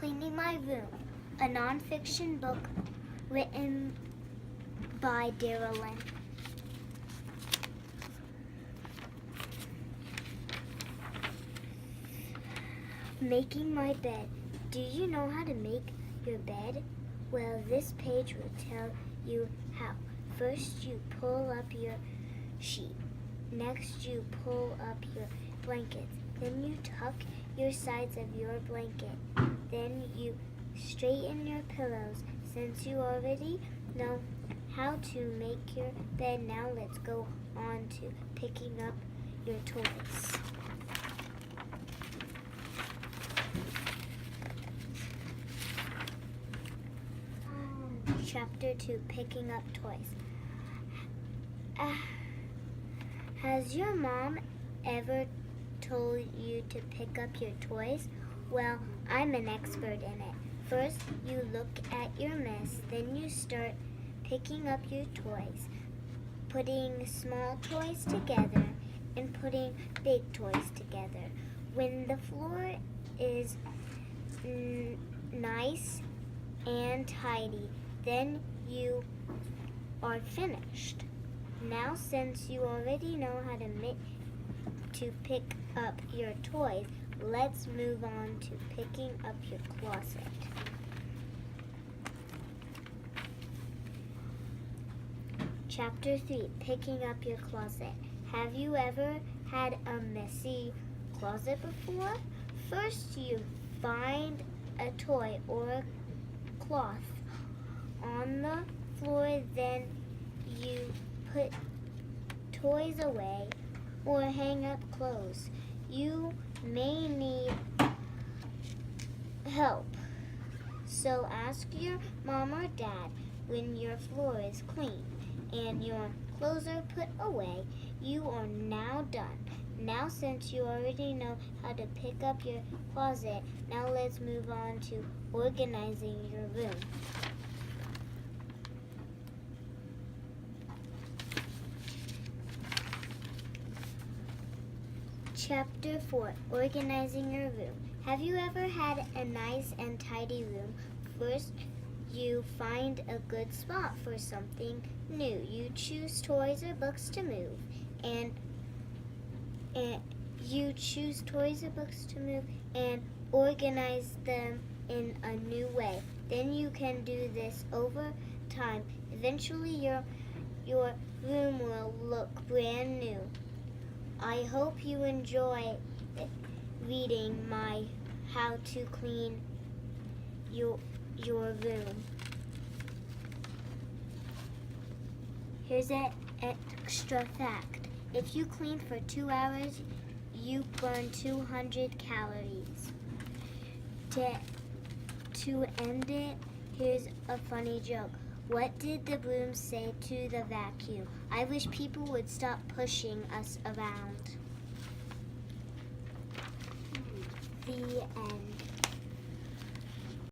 Cleaning My Room, a nonfiction book written by Derilynn. Making my bed. Do you know how to make your bed? Well, this page will tell you how. First, you pull up your sheet. Next, you pull up your blankets. Then you tuck your sides of your blanket. Then you straighten your pillows. Since you already know how to make your bed, now let's go on to picking up your toys. Chapter 2, Picking Up Toys. Has your mom ever told you to pick up your toys? Well, I'm an expert in it. First, you look at your mess, then you start picking up your toys, putting small toys together and putting big toys together. When the floor is nice and tidy, then you are finished. Now, since you already know how to pick up your toys, let's move on to picking up your closet. Chapter 3, Picking Up Your Closet. Have you ever had a messy closet before? First, you find a toy or a cloth on the floor, then you put toys away or hang up clothes. You may need help, so ask your mom or dad. When your floor is clean and your clothes are put away, you are now done. Now, since you already know how to pick up your closet, now let's move on to organizing your room. Chapter 4, Organizing Your Room. Have you ever had a nice and tidy room? First, you find a good spot for something new. You choose toys or books to move, and organize them in a new way. Then you can do this over time. Eventually, your room will look brand new. I hope you enjoy reading my How to Clean Your Room. Here's an extra fact. If you clean for 2 hours, you burn 200 calories. To end it, here's a funny joke. What did the broom say to the vacuum? I wish people would stop pushing us around. The end.